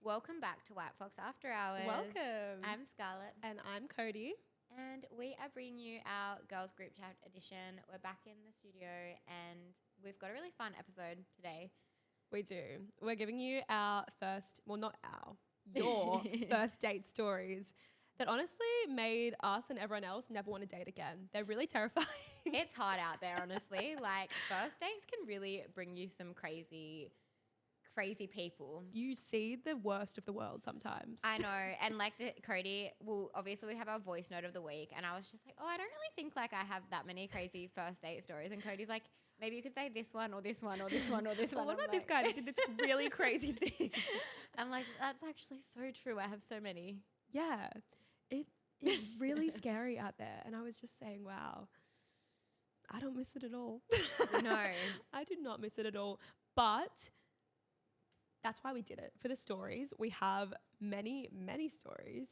Welcome back to White Fox After Hours. Welcome. I'm Scarlett. And I'm Cody. And we are bringing you our Girls Group Chat edition. We're back in the studio and we've got a really fun episode today. We do. We're giving you our first, well, not our, your first date stories that honestly made us and everyone else never want to date again. They're really terrifying. It's hard out there, honestly. Like, first dates can really bring you some crazy people. You see the worst of the world sometimes. I know. And like Cody, well, obviously we have our voice note of the week. And I was just like, oh, I don't really think like I have that many crazy first date stories. And Cody's like, maybe you could say this one or this one or this one or this one. What about this guy that did this really crazy thing? I'm like, that's actually so true. I have so many. Yeah. It is really scary out there. And I was just saying, wow, I don't miss it at all. No. I did not miss it at all. But that's why we did it. For the stories, we have many, many stories.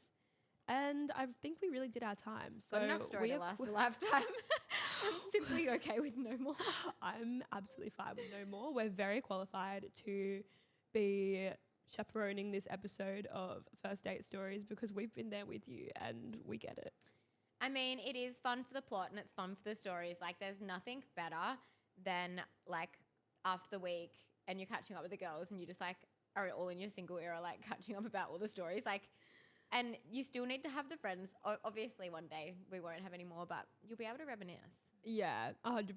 And I think we really did our time. So got enough story to last a lifetime. I'm simply okay with no more. I'm absolutely fine with no more. We're very qualified to be chaperoning this episode of First Date Stories because we've been there with you and we get it. I mean, it is fun for the plot and it's fun for the stories. Like, there's nothing better than like after the week and you're catching up with the girls and you just like are all in your single era, like catching up about all the stories. Like, and you still need to have the friends. Obviously one day we won't have any more, but you'll be able to reminisce. Yeah, 100%.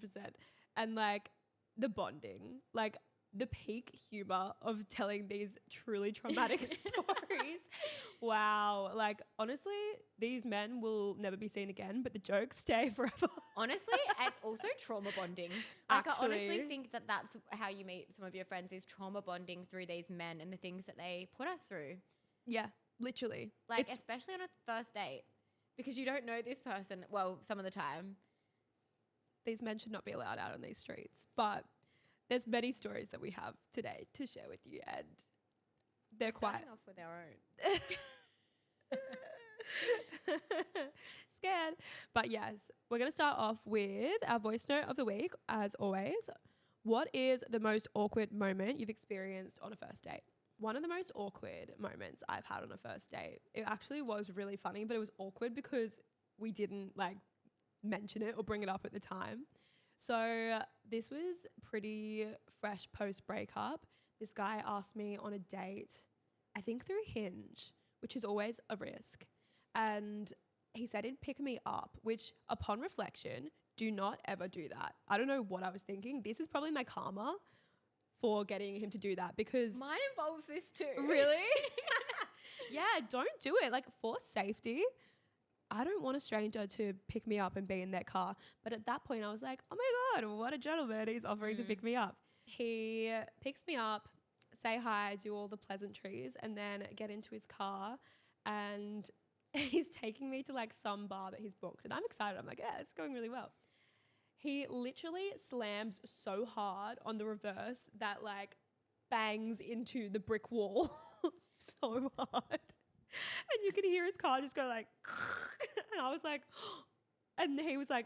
And like the bonding, like the peak humor of telling these truly traumatic stories. Wow. Like, honestly, these men will never be seen again, but the jokes stay forever. Honestly, it's also trauma bonding. Like, I honestly think that that's how you meet some of your friends, is trauma bonding through these men and the things that they put us through. Yeah, literally. Like, especially on a first date, because you don't know this person, well, some of the time. These men should not be allowed out on these streets, but there's many stories that we have today to share with you, and they're starting off with our own. Scared. But yes, we're going to start off with our voice note of the week, as always. What is the most awkward moment you've experienced on a first date? One of the most awkward moments I've had on a first date, it actually was really funny, but it was awkward because we didn't like mention it or bring it up at the time. So this was pretty fresh post-breakup. This guy asked me on a date, I think through Hinge, which is always a risk. And he said he'd pick me up, which upon reflection, do not ever do that. I don't know what I was thinking. This is probably my karma for getting him to do that because... Mine involves this too. Really? Yeah, don't do it. Like, for safety, I don't want a stranger to pick me up and be in their car. But at that point, I was like, oh my God, what a gentleman. He's offering to pick me up. He picks me up, say hi, do all the pleasantries, and then get into his car. And he's taking me to like some bar that he's booked. And I'm excited. I'm like, yeah, it's going really well. He literally slams so hard on the reverse that like bangs into the brick wall so hard. And you can hear his car just go like, and I was like, and he was like,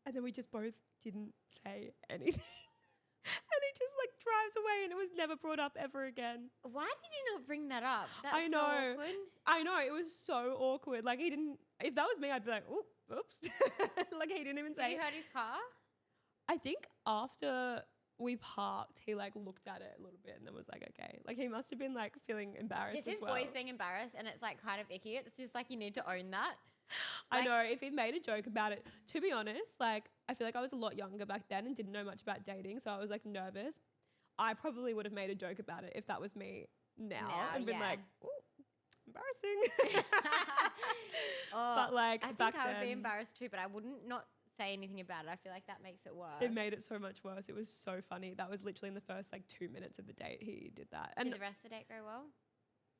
and then we just both didn't say anything. And he just like drives away and it was never brought up ever again. Why did you not bring that up? That's I know. So awkward. I know. It was so awkward. Like he didn't, if that was me, I'd be like, oh, oops. Like he didn't even say. Did you hurt his car? I think after we parked, he like looked at it a little bit and then was like, okay. Like he must have been like feeling embarrassed This is as well. boys being embarrassed and it's like kind of icky. It's just like you need to own that. I know. If he made a joke about it, to be honest, like I feel like I was a lot younger back then and didn't know much about dating. So I was like nervous. I probably would have made a joke about it if that was me now and been like, ooh, embarrassing. But like I think I would be embarrassed too, but I wouldn't not say anything about it. I feel like that makes it worse. It made it so much worse. It was so funny. That was literally in the first like 2 minutes of the date he did that. And did the rest of the date go well?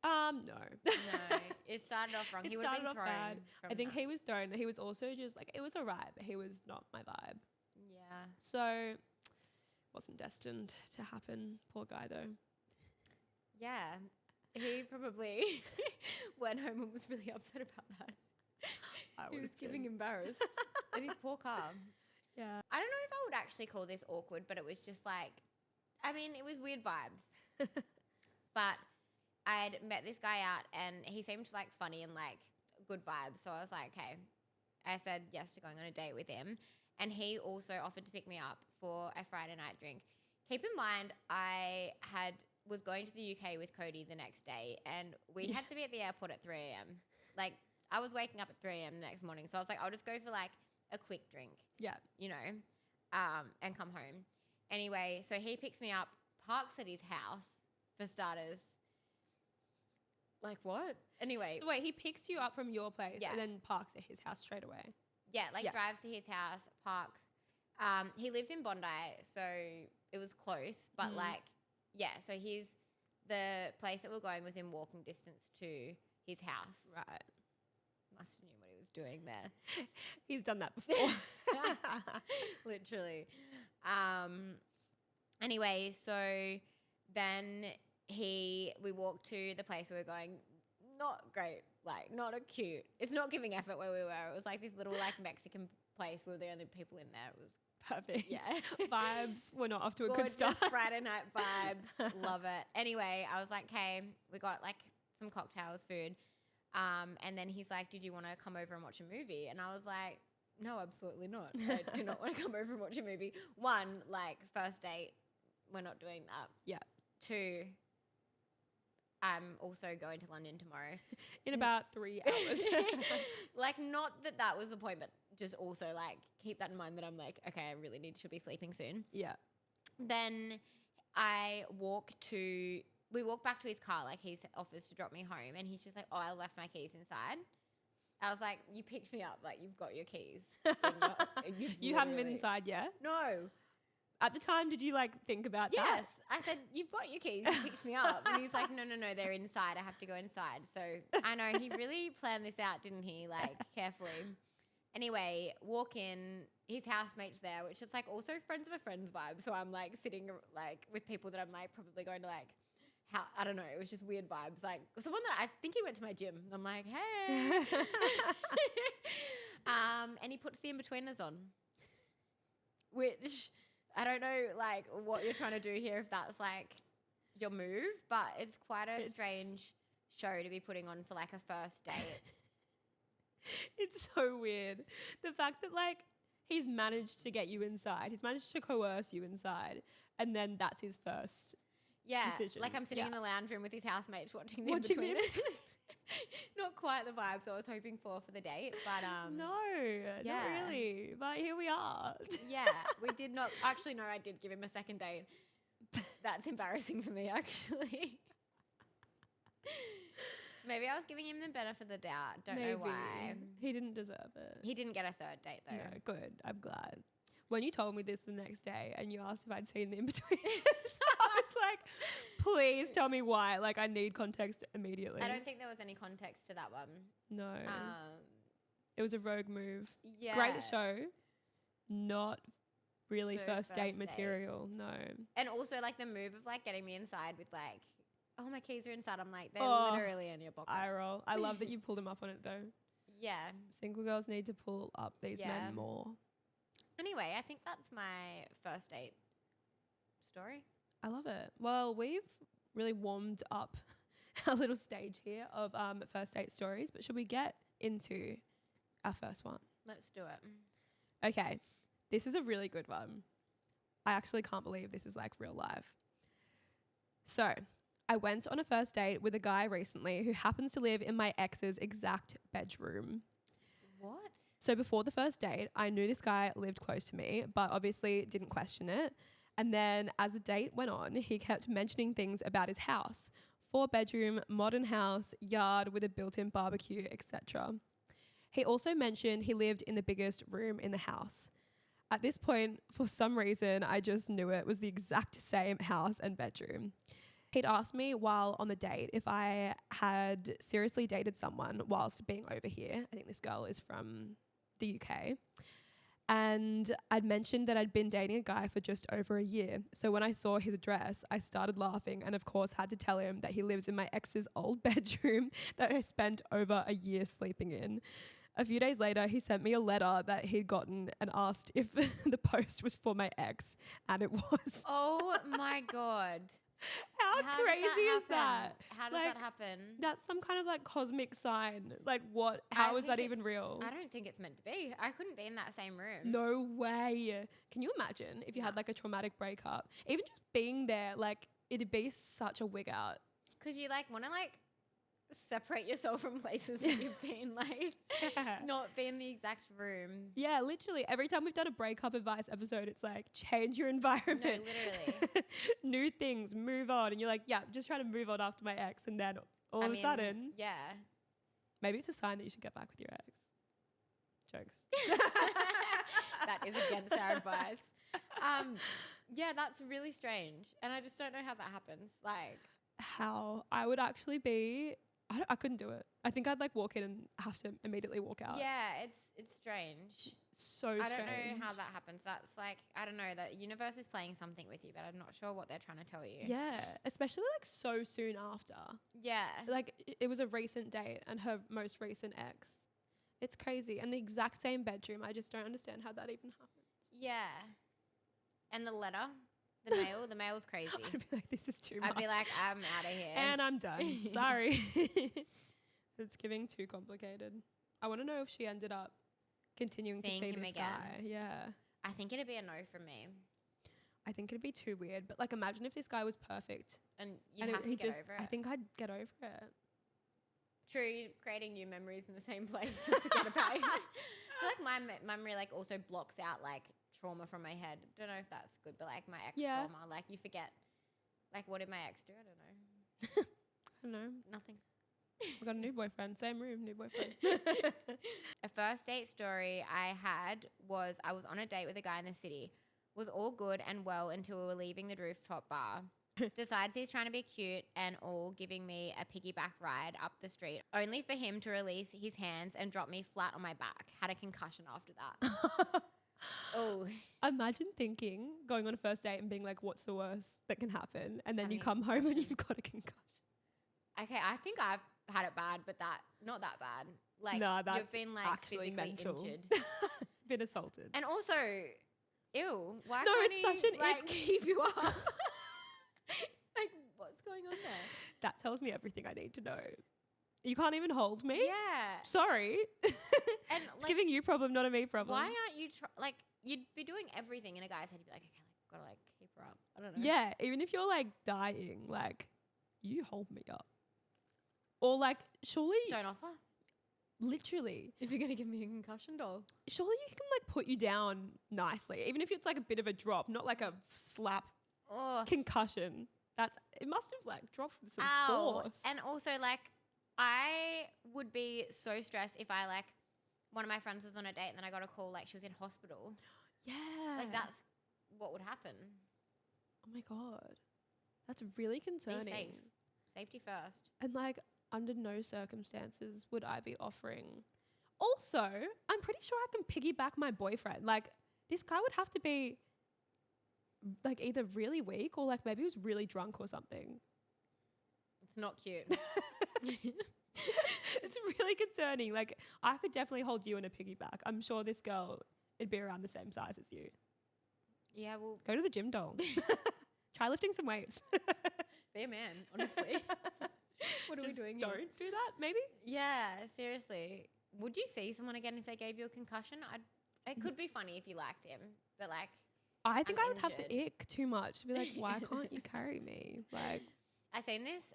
No. No. It started off wrong. He would have been thrown. Bad. I think he was thrown. He was also just like, it was a ride, but he was not my vibe. Yeah. So wasn't destined to happen. Poor guy though. Yeah. He probably went home and was really upset about that. He was giving embarrassed. And his poor car. Yeah. I don't know if I would actually call this awkward, but it was just like, I mean, it was weird vibes. But I'd met this guy out and he seemed like funny and like good vibes. So I was like, okay. I said yes to going on a date with him. And he also offered to pick me up for a Friday night drink. Keep in mind, I was going to the UK with Cody the next day and we had to be at the airport at 3 a.m. Like, I was waking up at 3 a.m. the next morning. So I was like, I'll just go for like a quick drink. Yeah. You know, and come home. Anyway, so he picks me up, parks at his house for starters. Like what? Anyway. So wait, he picks you up from your place Yeah. and then parks at his house straight away. Yeah, like drives to his house, parks. He lives in Bondi, so it was close. But like, yeah, so the place that we're going was in walking distance to his house. Right. Must have knew what he was doing there. He's done that before. Literally. Anyway, so then we walked to the place we were going. Not great, like not a cute. It's not giving effort where we were. It was like this little like Mexican place. We were the only people in there. It was perfect. Yeah. Vibes were not off to a good gorgeous start. Friday night vibes. Love it. Anyway, I was like, okay, we got like some cocktails, food. And then he's like, did you want to come over and watch a movie? And I was like, no, absolutely not. I do not want to come over and watch a movie. One, like first date, we're not doing that. Yeah. Two, I'm also going to London tomorrow. In about 3 hours. Like, not that was the point, but just also like keep that in mind that I'm like, okay, I really should be sleeping soon. Yeah. Then we walk back to his car, like he offers to drop me home, and he's just like, oh, I left my keys inside. I was like, you picked me up, like you've got your keys. You hadn't been inside yet? No. At the time, did you like think about Yes. that? I said, you've got your keys, you picked me up. And he's like, no, they're inside. I have to go inside. So I know he really planned this out, didn't he? Like carefully. Anyway, walk in, his housemate's there, which is like also friends of a friend's vibe. So I'm like sitting like with people that I'm like probably going to like, I don't know. It was just weird vibes. Like someone that I think he went to my gym. I'm like, hey. And he puts the in-betweeners on, which I don't know like what you're trying to do here, if that's like your move, but it's quite a strange show to be putting on for like a first date. It's so weird. The fact that like he's managed to get you inside, he's managed to coerce you inside, and then that's his first decision. Like I'm sitting in the lounge room with his housemates watching the Watching the in-betweeners. Not quite the vibes I was hoping for the date, but No, not really. But here we are. Yeah, we did not. Actually, no, I did give him a second date. That's embarrassing for me, actually. Maybe I was giving him the benefit of the doubt. Don't know why. He didn't deserve it. He didn't get a third date though. No, good. I'm glad. When you told me this the next day and you asked if I'd seen the in-between, I was like, please tell me why. Like, I need context immediately. I don't think there was any context to that one. No. It was a rogue move. Yeah. Great show. Not really Good first date first material. No. And also like the move of like getting me inside with like, oh, my keys are inside. I'm like, they're Oh, literally in your pocket. Eye roll. I love that you pulled him up on it though. Yeah. Single girls need to pull up these Yeah. men more. Anyway, I think that's my first date story. I love it. Well, we've really warmed up our little stage here of first date stories, but should we get into our first one? Let's do it. Okay, this is a really good one. I actually can't believe this is like real life. So, I went on a first date with a guy recently who happens to live in my ex's exact bedroom. What? So before the first date, I knew this guy lived close to me, but obviously didn't question it. And then as the date went on, he kept mentioning things about his house. 4-bedroom, modern house, yard with a built-in barbecue, etc. He also mentioned he lived in the biggest room in the house. At this point, for some reason, I just knew it was the exact same house and bedroom. He'd asked me while on the date if I had seriously dated someone whilst being over here. I think this girl is from the UK. And I'd mentioned that I'd been dating a guy for just over a year. So when I saw his address, I started laughing and of course had to tell him that he lives in my ex's old bedroom that I spent over a year sleeping in. A few days later, he sent me a letter that he'd gotten and asked if the post was for my ex, and it was. Oh my God. How crazy is that? How does Like, that happen? That's some kind of like cosmic sign. Like what? How is that even real? I don't think it's meant to be. I couldn't be in that same room. No way. Can you imagine if you had like a traumatic breakup? Even just being there, like it'd be such a wig out. Because you like want to like separate yourself from places that you've been, like not be in the exact room. Yeah, literally. Every time we've done a breakup advice episode, it's like change your environment. No, literally. New things, move on. And you're like, yeah, just trying to move on after my ex. And then all of a sudden, yeah. maybe it's a sign that you should get back with your ex. Jokes. That is against our advice. Yeah, that's really strange. And I just don't know how that happens. Like, how I would actually be, I couldn't do it. I think I'd like walk in and have to immediately walk out. Yeah, it's strange. So strange. I don't know how that happens. That's like, I don't know, the universe is playing something with you, but I'm not sure what they're trying to tell you. Yeah, especially like so soon after. Yeah. Like it was a recent date and her most recent ex. It's crazy. And the exact same bedroom. I just don't understand how that even happens. Yeah. And the letter, the mail's crazy. I'd be like, this is too much. I'd be like, I'm out of here. And I'm done. Sorry. It's giving too complicated. I want to know if she ended up continuing Seeing to see him this again. guy. Yeah. I think it'd be a no from me. I think it'd be too weird. But like, imagine if this guy was perfect. And you'd have to get over it. I think I'd get over it. True, you're creating new memories in the same place. You forget about it. I feel like my memory like also blocks out like trauma from my head. Don't know if that's good, but like my ex trauma, like you forget. Like, what did my ex do? I don't know. I don't know. Nothing. We got a new boyfriend. Same room, new boyfriend. A first date story I had was I was on a date with a guy in the city. Was all good and well until we were leaving the rooftop bar. Decides he's trying to be cute and all, giving me a piggyback ride up the street, only for him to release his hands and drop me flat on my back. Had a concussion after that. Oh. Imagine going on a first date and being like, what's the worst that can happen? And then you come home and you've got a concussion. Okay, I think I've had it bad, but not that bad. Like, no, that's you've been like actually physically mental. injured. Been assaulted. And also, ew, why No, can't it's he such an like ick. keep you up? Like, what's going on there? That tells me everything I need to know. You can't even hold me? Yeah. Sorry. And it's like, giving you problem, not a me problem. why aren't you like you'd be doing everything in a guy's head? You'd be like, okay, like gotta like keep her up. I don't know. Yeah, even if you're like dying, like you hold me up. Or like, surely, Don't offer. literally, If you're gonna give me a concussion doll. surely you can like put you down nicely, even if it's like a bit of a drop, not like a slap Oh. concussion. It must have like dropped with some Ow. force. And also like I would be so stressed if I like one of my friends was on a date and then I got a call like she was in hospital. yeah, Like that's what would happen. oh my god, that's really Be concerning. safe. Safety first. And like, under no circumstances would I be offering. Also, I'm pretty sure I can piggyback my boyfriend. Like, this guy would have to be like either really weak or like maybe he was really drunk or something. It's not cute. It's really concerning. Like, I could definitely hold you in a piggyback. I'm sure this girl, it'd be around the same size as you. Yeah, well, Go to the gym, doll. Try lifting some weights. be a man, honestly. What are we doing here? Don't do that, maybe? Yeah, seriously. Would you see someone again if they gave you a concussion? It could be funny if you liked him, but like, I think I'm I would have the injured. ick too much to be like, why can't you carry me? Like, I seen this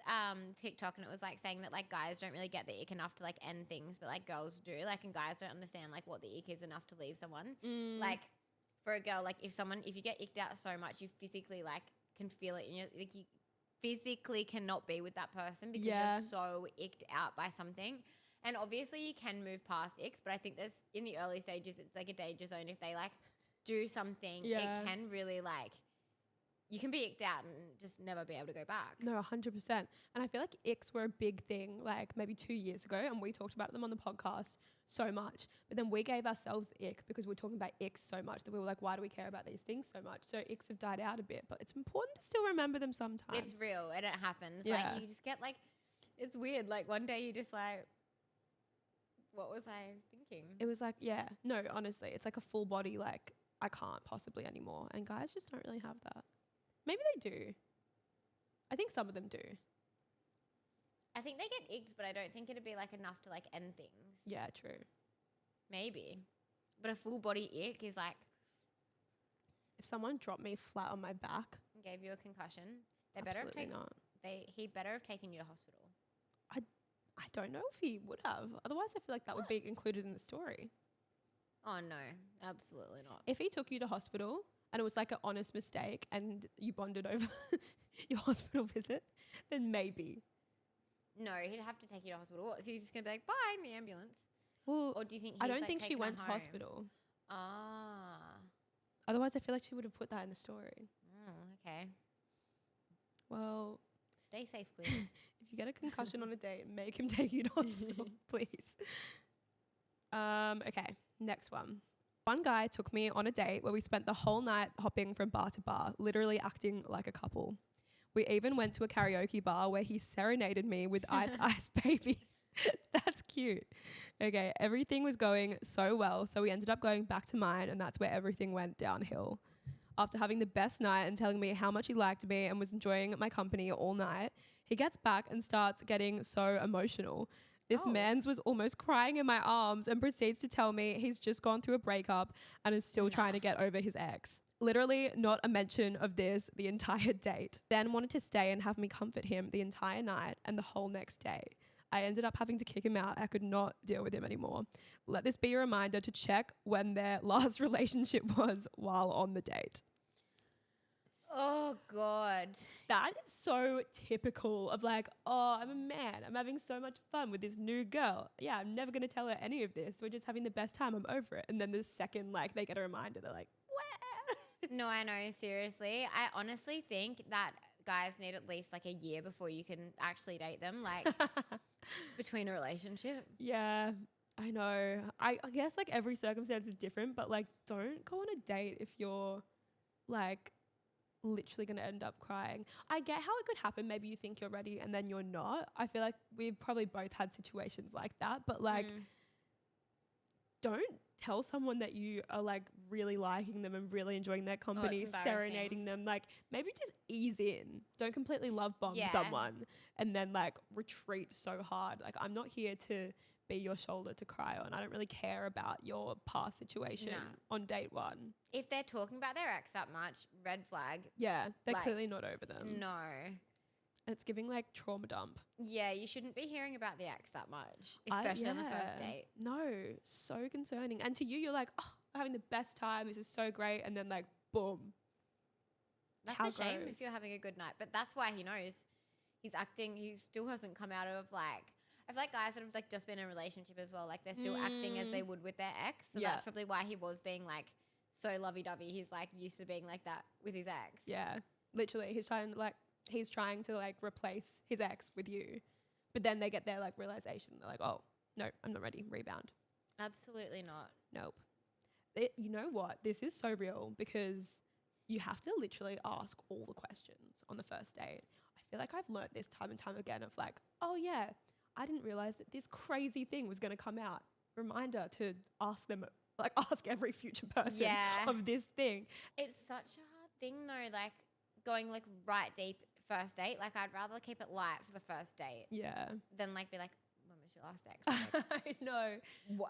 TikTok and it was like saying that like guys don't really get the ick enough to like end things, but like girls do. Like, and guys don't understand like what the ick is enough to leave someone. Like, for a girl, like if you get icked out so much, you physically like can feel it, and you physically cannot be with that person because you're so icked out by something. And obviously you can move past icks, but I think there's in the early stages it's like a danger zone. If they like do something, it can really like you can be icked out and just never be able to go back. No, 100%. And I feel like icks were a big thing like maybe 2 years ago, and we talked about them on the podcast so much. But then we gave ourselves the ick because we were talking about icks so much that we were like, why do we care about these things so much? So icks have died out a bit, but it's important to still remember them sometimes. It's real and it happens. Yeah. Like you just get like, it's weird. Like one day you just like, what was I thinking? It was like, yeah, no, honestly, it's like a full body, like I can't possibly anymore. And guys just don't really have that. Maybe they do. I think some of them do. I think they get icked, but I don't think it'd be like enough to like end things. Yeah, true. Maybe. But a full body ick is like If someone dropped me flat on my back, gave you a concussion. absolutely not. He'd better have taken you to hospital. I don't know if he would have. Otherwise, I feel like that would be included in the story. Oh no, absolutely not. If he took you to hospital and it was like an honest mistake and you bonded over your hospital visit, then maybe. No, he'd have to take you to hospital. What? So you're just gonna be like, bye in the ambulance? Well, Or do you think I he's, don't like, think she taken her went to home? hospital. Ah. Otherwise, I feel like she would have put that in the story. Okay. Well, Stay safe, please. if you get a concussion on a date, make him take you to hospital, please. Okay, next one. One guy took me on a date where we spent the whole night hopping from bar to bar, literally acting like a couple. We even went to a karaoke bar where he serenaded me with Ice Ice Baby. That's cute. Okay, everything was going so well, so we ended up going back to mine, and that's where everything went downhill. After having the best night and telling me how much he liked me and was enjoying my company all night, he gets back and starts getting so emotional. This man's was almost crying in my arms and proceeds to tell me he's just gone through a breakup and is still trying to get over his ex. Literally not a mention of this the entire date. Then wanted to stay and have me comfort him the entire night and the whole next day. I ended up having to kick him out. I could not deal with him anymore. Let this be a reminder to check when their last relationship was while on the date. Oh, God. That is so typical of like, oh, I'm a man. I'm having so much fun with this new girl. Yeah, I'm never going to tell her any of this. We're just having the best time. I'm over it. And then the second like they get a reminder, they're like, where? No, I know. Seriously. I honestly think that guys need at least like a year before you can actually date them. Like between a relationship. Yeah, I know. I guess like every circumstance is different, but like don't go on a date if you're like literally going to end up crying. I get how it could happen. Maybe you think you're ready and then you're not. I feel like we've probably both had situations like that, but like don't tell someone that you are like really liking them and really enjoying their company, serenading them. Like maybe just ease in. Don't completely love bomb someone and then like retreat so hard. Like I'm not here to be your shoulder to cry on. I don't really care about your past situation on date one. If they're talking about their ex that much, red flag. Yeah, they're like, clearly not over them. No. And it's giving like trauma dump. Yeah, you shouldn't be hearing about the ex that much, especially on the first date. No, so concerning. And to you, you're like, oh, I'm having the best time. This is so great. And then like, boom. That's a shame if you're having a good night. But that's why he knows. He's acting. He still hasn't come out of like, I feel like guys that have like just been in a relationship as well, like they're still acting as they would with their ex. So that's probably why he was being like so lovey-dovey. He's like used to being like that with his ex. Yeah, literally. He's trying to like replace his ex with you. But then they get their like realization. They're like, oh, no, I'm not ready. Rebound. Absolutely not. Nope. You know what? This is so real because you have to literally ask all the questions on the first date. I feel like I've learned this time and time again of like, oh yeah, I didn't realize that this crazy thing was going to come out. Reminder to ask them, like ask every future person of this thing. It's such a hard thing though, like going like right deep first date. Like I'd rather keep it light for the first date. Yeah. Than like be like, when was your last ex? Like, I know.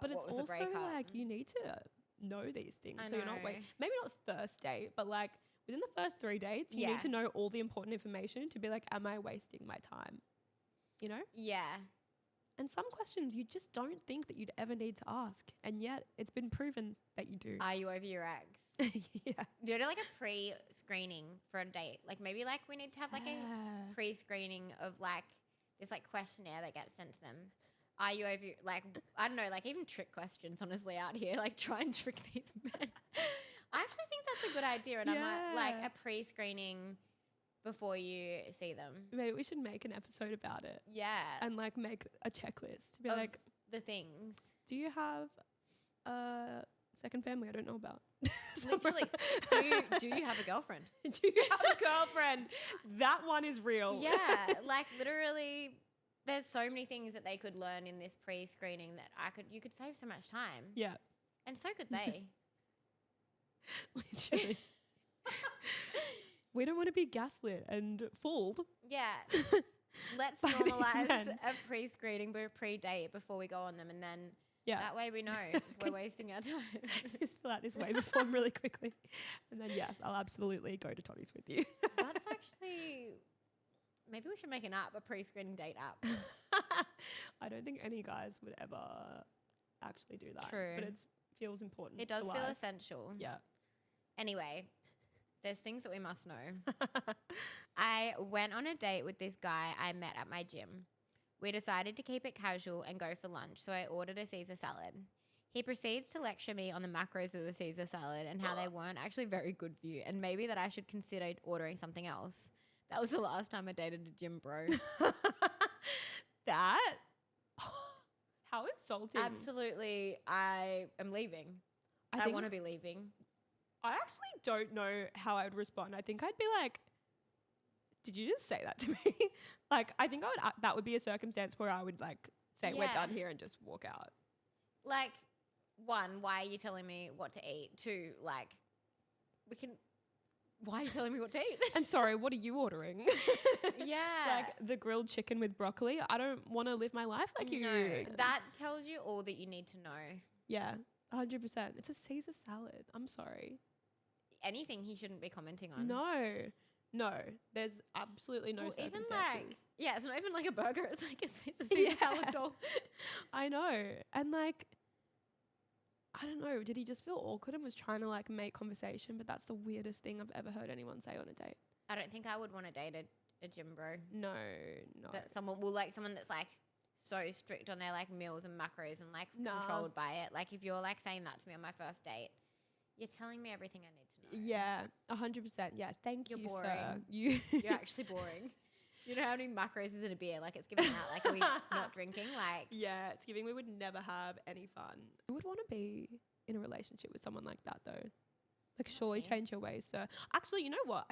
But it's was also like you need to know these things. So you're not maybe not first date, but like within the first 3 dates, you need to know all the important information to be like, am I wasting my time? You know? Yeah. And some questions you just don't think that you'd ever need to ask. And yet it's been proven that you do. Are you over your ex? Yeah. Do like a pre-screening for a date. Like maybe like we need to have like a pre-screening of like this like questionnaire that gets sent to them. Are you over like, I don't know, like even trick questions honestly out here. Like try and trick these men. I actually think that's a good idea. And I'm like a pre-screening before you see them. Maybe we should make an episode about it. Yeah. And like make a checklist to be like the things. Do you have a second family I don't know about? Literally, do you have a girlfriend? Do you have a girlfriend? That one is real. Yeah. Like literally there's so many things that they could learn in this pre-screening that you could save so much time. Yeah. And so could they. Literally. we don't want to be gaslit and fooled. Yeah. Let's By these normalize men. a pre-screening, pre-date before we go on them, and then Yeah. that way we know if we're wasting our time. Just fill out this waiver form really quickly. And then, yes, I'll absolutely go to Toddy's with you. That's actually, maybe we should make an app, a pre-screening date app. I don't think any guys would ever actually do that. True. But it feels important. It does to feel life. essential. Yeah. Anyway, there's things that we must know. I went on a date with this guy I met at my gym. We decided to keep it casual and go for lunch, so I ordered a Caesar salad. He proceeds to lecture me on the macros of the Caesar salad and how they weren't actually very good for you, and maybe that I should consider ordering something else. That was the last time I dated a gym bro. That? How insulting. Absolutely, I am leaving. I think want to be leaving. I actually don't know how I would respond. I think I'd be like, did you just say that to me? Like, I think that would be a circumstance where I would like say, we're Yeah. done here and just walk out. Like, one, why are you telling me what to eat? Two, like, why are you telling me what to eat? And sorry, what are you ordering? Yeah. Like the grilled chicken with broccoli. I don't want to live my life like you. No, that tells you all that you need to know. Yeah, 100%. It's a Caesar salad. I'm sorry. Anything he shouldn't be commenting on. No. There's absolutely no Well, even circumstances. like, yeah, it's not even like a burger. It's like it's a Caesar salad doll. I know. And like, I don't know. Did he just feel awkward and was trying to like make conversation? But that's the weirdest thing I've ever heard anyone say on a date. I don't think I would want to date a gym bro. No. That someone that's like so strict on their like meals and macros and like Nah. controlled by it. Like if you're like saying that to me on my first date, you're telling me everything I need to know. Yeah, 100%. Yeah, thank You're you, boring. sir. You're actually boring. You know how many macros is in a beer? Like it's giving out. Like are we not drinking? Like Yeah, it's giving we would never have any fun. Who would want to be in a relationship with someone like that though? Like surely me. change your ways, sir. Actually, you know what?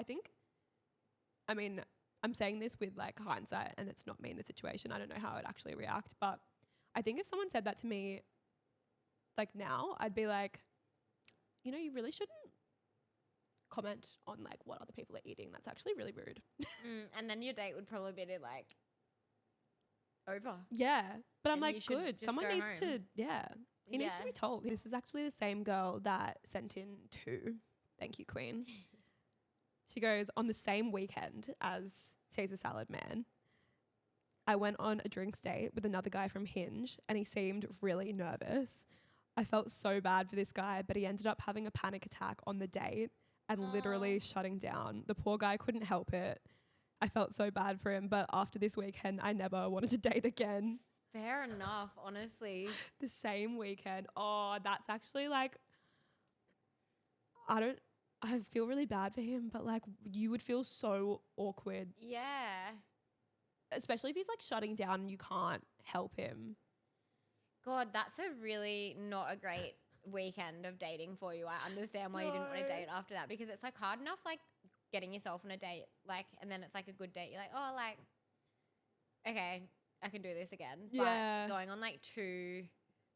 I mean, I'm saying this with like hindsight and it's not me in the situation. I don't know how I'd actually react, but I think if someone said that to me like now, I'd be like, you know, you really shouldn't comment on like what other people are eating. That's actually really rude. and then your date would probably be like over. Yeah. But I'm And like, you should good. just Someone go needs home. to, yeah. He needs to be told. This is actually the same girl that sent in two. Thank you, Queen. She goes, on the same weekend as Caesar Salad Man, I went on a drinks date with another guy from Hinge and he seemed really nervous. I felt so bad for this guy, but he ended up having a panic attack on the date and literally shutting down. The poor guy couldn't help it. I felt so bad for him, but after this weekend, I never wanted to date again. Fair enough, honestly. The same weekend. Oh, that's actually like, I feel really bad for him, but like you would feel so awkward, Yeah. especially if he's like shutting down and you can't help him. God, that's a really not a great weekend of dating for you. I understand why you didn't want to No. date after that because it's like hard enough like getting yourself on a date like and then it's like a good date. You're like, oh, like, okay, I can do this again. Yeah. But going on like two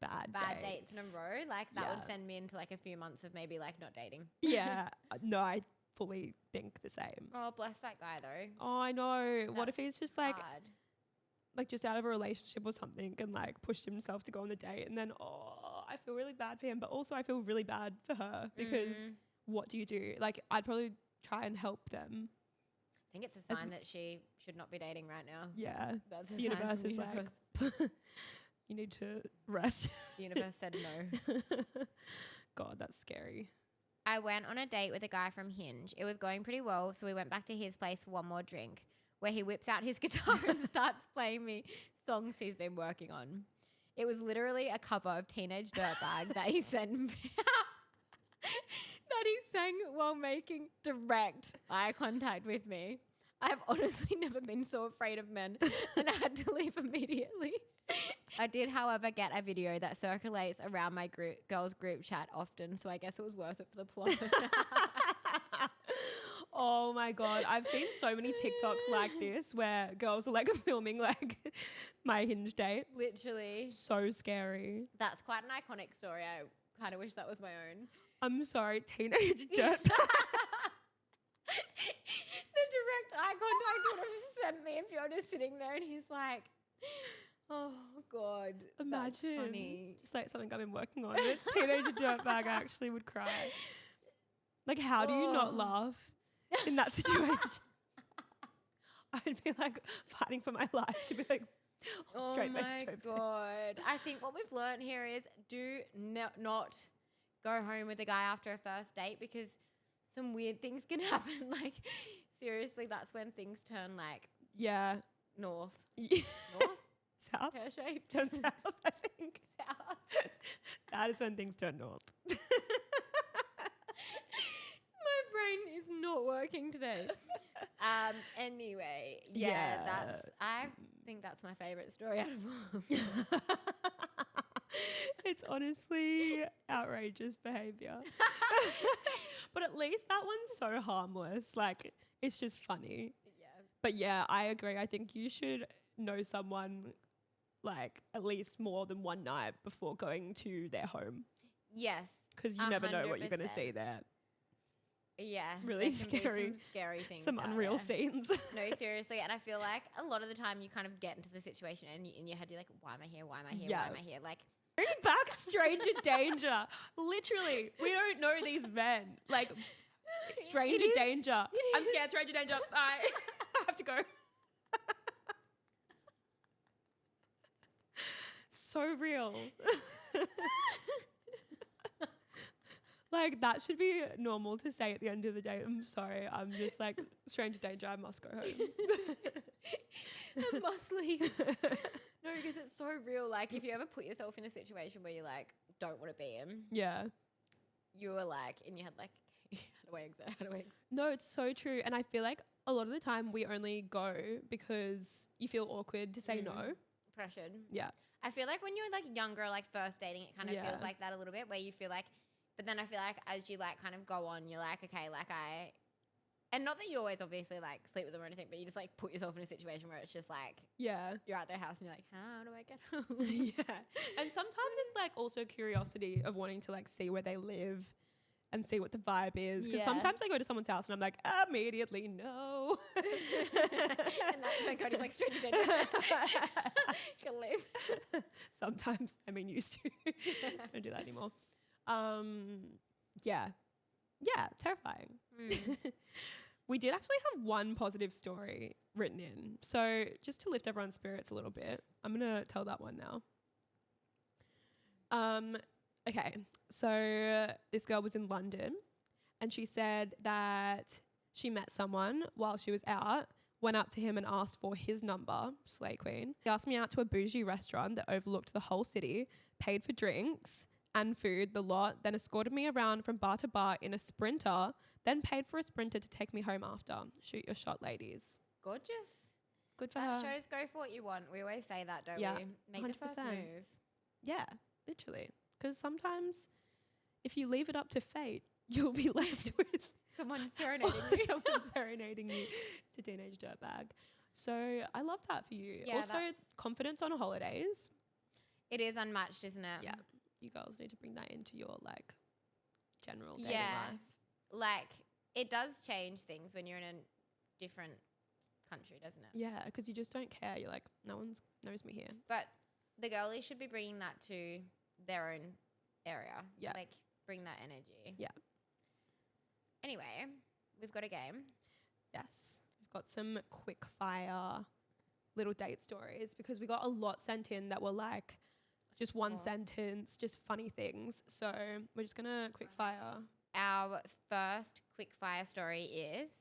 Bad dates in a row, like that would Yeah. send me into like a few months of maybe like not dating. Yeah. No, I fully think the same. Oh, bless that guy though. Oh, I know. What if he's just like Hard. just out of a relationship or something and like pushed himself to go on the date and then I feel really bad for him, but also I feel really bad for her because what do you do? Like I'd probably try and help them. I think it's a sign that she should not be dating right now. Yeah. That's a The sign universe from is the like, universe. you need to rest. The universe said no. God, that's scary. I went on a date with a guy from Hinge. It was going pretty well, so we went back to his place for one more drink, where he whips out his guitar and starts playing me songs he's been working on. It was literally a cover of Teenage Dirtbag that he sent me. That he sang while making direct eye contact with me. I have honestly never been so afraid of men and I had to leave immediately. I did, however, get a video that circulates around my girls' group chat often, so I guess it was worth it for the plot. Oh my God. I've seen so many TikToks like this where girls are like filming like my Hinge date. Literally. So scary. That's quite an iconic story. I kind of wish that was my own. I'm sorry, teenage dirt. eye contact would have sent me if you're just sitting there and he's like, oh God, that's Imagine. funny. Just like something I've been working on. If it's teenager dirtbag, I actually would cry. Like, how do you not Oh. laugh in that situation? I'd be like fighting for my life to be like, straight face, straight face. God. I think what we've learned here is do not go home with a guy after a first date because some weird things can happen. Like, seriously, that's when things turn like Yeah. north. Yeah. North? South? Pear-shaped? Turn south, I think. South. That is when things turn north. My brain is not working today. Anyway, Yeah. I think that's my favorite story out of all. It's honestly outrageous behavior. But at least that one's so harmless. Like, it's just funny. Yeah. But yeah, I agree. I think you should know someone like at least more than one night before going to their home Yes. because you never know what you're going to 100%. see there. Yeah. Really there can be scary. some scary things. Some out unreal there. scenes. No, seriously. And I feel like a lot of the time you kind of get into the situation and in your head you're like, why am I here? Why am I here? Yeah. Why am I here? Like, Bring back stranger danger. Literally, we don't know these men. Like, stranger is- danger. it I'm is. scared, stranger danger. Bye. I have to go. So real. Like, that should be normal to say at the end of the day. I'm sorry. I'm just like, stranger danger. I must go home. I must leave. No, because it's so real. Like, if you ever put yourself in a situation where you like don't want to be in, Yeah. you were like in your head like, okay, how do I exit? How do I exit? No, it's so true. And I feel like a lot of the time we only go because you feel awkward to say no. Pressured. Yeah. I feel like when you're like younger, like first dating, it kind of Yeah. feels like that a little bit where you feel like, but then I feel like as you like kind of go on, you're like, okay, like and not that you always obviously like sleep with them or anything, but you just like put yourself in a situation where it's just like Yeah. you're at their house and you're like, how do I get home? Yeah. And sometimes it's like also curiosity of wanting to like see where they live and see what the vibe is. Because Yeah. sometimes I go to someone's house and I'm like, immediately, no. And that's when Cody's like, stranger danger. Can leave. Sometimes, I mean, used to. Don't do that anymore. Yeah. Yeah, terrifying. We did actually have one positive story written in. So just to lift everyone's spirits a little bit, I'm going to tell that one now. Okay, so this girl was in London and she said that she met someone while she was out, went up to him and asked for his number, slay queen. He asked me out to a bougie restaurant that overlooked the whole city, paid for drinks and food, the lot, then escorted me around from bar to bar in a Sprinter, then paid for a Sprinter to take me home after. Shoot your shot, ladies. Gorgeous. Good for That her. shows go for what you want. We always say that, don't Yeah, we? Make the first 100%. move. Yeah, literally. Because sometimes if you leave it up to fate, you'll be left with Someone serenading you. someone serenading you to teenage dirtbag. So I love that for you. Yeah, Also, that's- confidence on holidays. It is unmatched, isn't it? Yeah, you girls need to bring that into your like general dating Yeah. life. Like, it does change things when you're in a different country, doesn't it? Yeah, because you just don't care. You're like, no one knows me here. But the girlies should be bringing that to their own area. Yeah. Like, bring that energy. Yeah. Anyway, we've got a game. Yes, we've got some quick fire little date stories because we got a lot sent in that were like just one Small. sentence, just funny things. So we're just gonna quick fire. Our first quick fire story is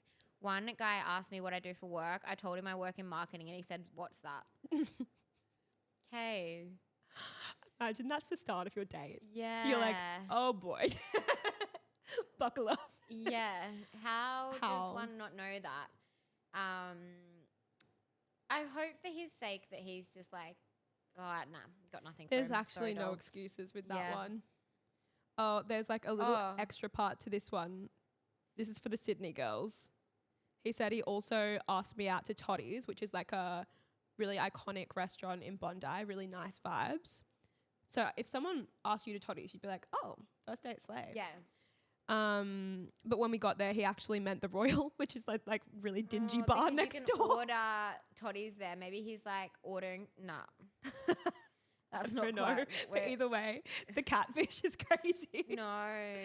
one guy asked me what I do for work. I told him I work in marketing and he said, what's that? Okay. Imagine that's the start of your date. Yeah. You're like, oh boy, buckle up. Yeah. How How? does one not know that? I hope for his sake that he's just like, oh, nah, got nothing for There's him. actually Sorry, no dog." excuses with that Yeah. one. Oh, there's like a little Oh. extra part to this one. This is for the Sydney girls. He said he also asked me out to Toddy's, which is like a really iconic restaurant in Bondi, really nice vibes. So if someone asked you to Toddy's, you'd be like, oh, first date slay. Yeah. But when we got there, he actually meant the Royal, which is like really dingy bar because next you can door. order toddies there. Maybe he's like ordering. Nah, that's I not don't know. quite. But either way, the catfish is crazy. No, a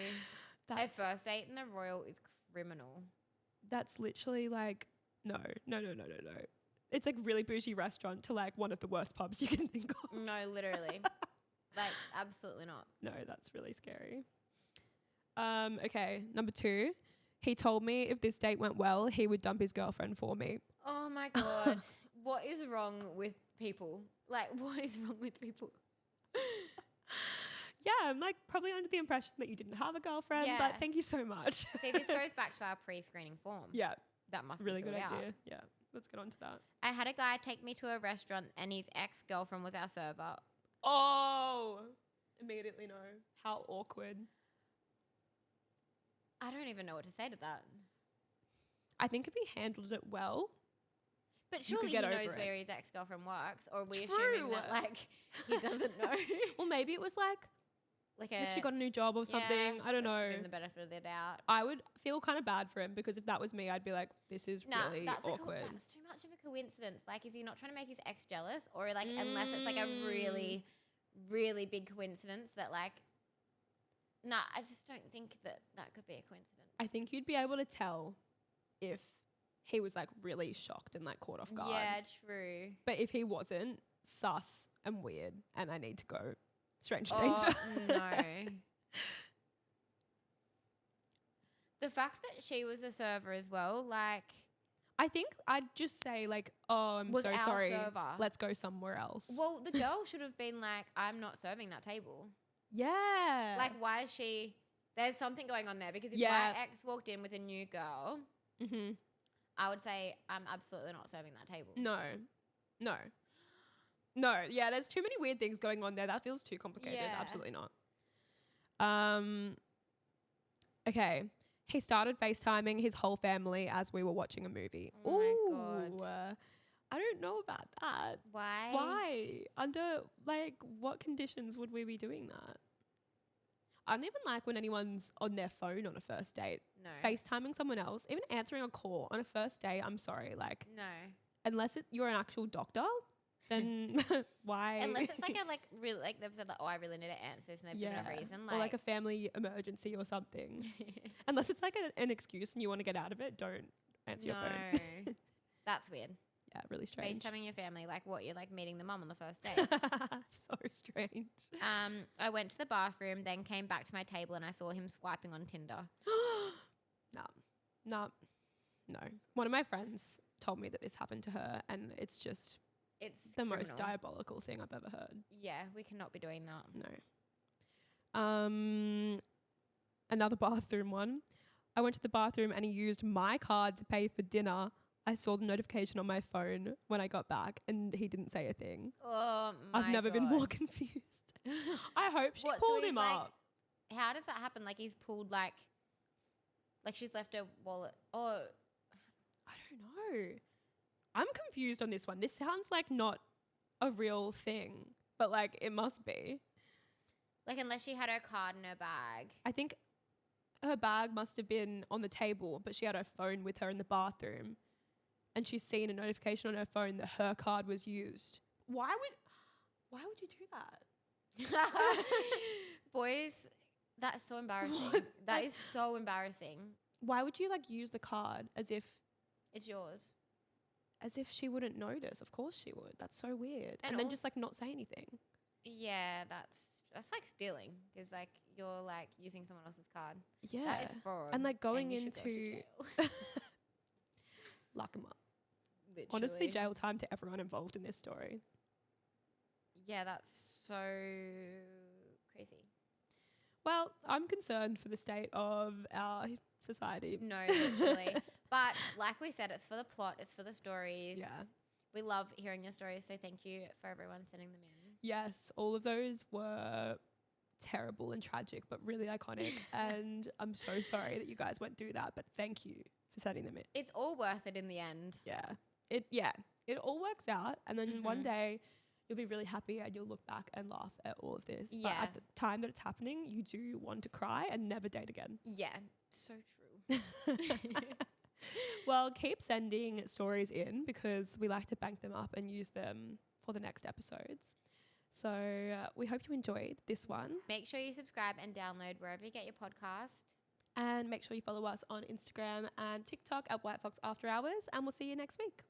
That's first date in the Royal is criminal. that's literally like no. It's like really bougie restaurant to like one of the worst pubs you can think of. No, literally, like absolutely not. No, that's really scary. Okay, number 2. He told me if this date went well, he would dump his girlfriend for me. Oh my god, what is wrong with people? Like, what is wrong with people? Yeah, I'm like probably under the impression that you didn't have a girlfriend, Yeah. but thank you so much. See, this goes back to our pre-screening form. Yeah, That must really be good filled out. idea. Yeah, let's get on to that. I had a guy take me to a restaurant and his ex-girlfriend was our server. Oh, immediately know. How awkward. I don't even know what to say to that. I think if he handled it well, But You could surely he get over knows it. where his ex-girlfriend works, or are we True. assuming that like he doesn't know? well, maybe it was like she got a new job or something. I don't know. Give him the benefit of the doubt. I would feel kind of bad for him because if that was me, I'd be like, this is Nah, really that's awkward. that's too much of a coincidence. Like, is he not trying to make his ex jealous, or like unless it's like a really, really big coincidence that like, nah, I just don't think that could be a coincidence. I think you'd be able to tell if he was like really shocked and like caught off guard. Yeah, true. But if he wasn't, sus and weird, and I need to go. Stranger Oh danger. no. The fact that she was a server as well, like, I think I'd just say like, oh, I'm was so our sorry. server. Let's go somewhere else. Well, the girl should have been like, I'm not serving that table. Yeah. Like, why is she? There's something going on there because if Yeah. my ex walked in with a new girl, Mm-hmm. I would say I'm absolutely not serving that table. No. Yeah, there's too many weird things going on there. That feels too complicated. Yeah. Absolutely not. Okay. He started FaceTiming his whole family as we were watching a movie. Oh my God. I don't know about that. Why? Why? Under like what conditions would we be doing that? I don't even like when anyone's on their phone on a first date. No. FaceTiming someone else, even answering a call on a first date, I'm sorry. Like, No. unless you're an actual doctor, then why? Unless it's like a really like they've said like, oh, I really need to answer this and they've given a reason. or like a family emergency or something. Unless it's like an excuse and you want to get out of it, don't answer your phone. That's weird. Yeah, really strange. FaceTiming your family, like what? You're like meeting the mum on the first date. So strange. I went to the bathroom, then came back to my table and I saw him swiping on Tinder. No. One of my friends told me that this happened to her, and it's just It's the criminal. most diabolical thing I've ever heard. Yeah, we cannot be doing that. No. Another bathroom one. I went to the bathroom and he used my card to pay for dinner. I saw the notification on my phone when I got back and he didn't say a thing. Oh my I've never been more confused. I hope she pulled him up. How does that happen? Like he's pulled like she's left her wallet. Oh, I don't know. I'm confused on this one. This sounds like not a real thing, but like it must be. like unless she had her card in her bag. I think her bag must have been on the table, but she had her phone with her in the bathroom. And she's seen a notification on her phone that her card was used. Why would you do that? Boys, that's so embarrassing. What? That is so embarrassing. Why would you like use the card as if It's yours. she wouldn't notice? Of course she would. That's so weird. And then just like not say anything. Yeah, that's like stealing because like you're like using someone else's card. Yeah. That is fraud. And like going you should go to into jail. lock 'em up. Literally. Honestly, jail time to everyone involved in this story. Yeah, that's so crazy. Well, I'm concerned for the state of our society. No, literally. But like we said, it's for the plot, it's for the stories. Yeah. We love hearing your stories, so thank you for everyone sending them in. Yes, all of those were terrible and tragic, but really iconic. And I'm so sorry that you guys went through that, but thank you for sending them in. It's all worth it in the end. Yeah. It all works out. And then one day you'll be really happy and you'll look back and laugh at all of this. Yeah. But at the time that it's happening, you do want to cry and never date again. Yeah, so true. Well, keep sending stories in because we like to bank them up and use them for the next episodes. So we hope you enjoyed this one. Make sure you subscribe and download wherever you get your podcast. And make sure you follow us on Instagram and TikTok at White Fox After Hours. And we'll see you next week.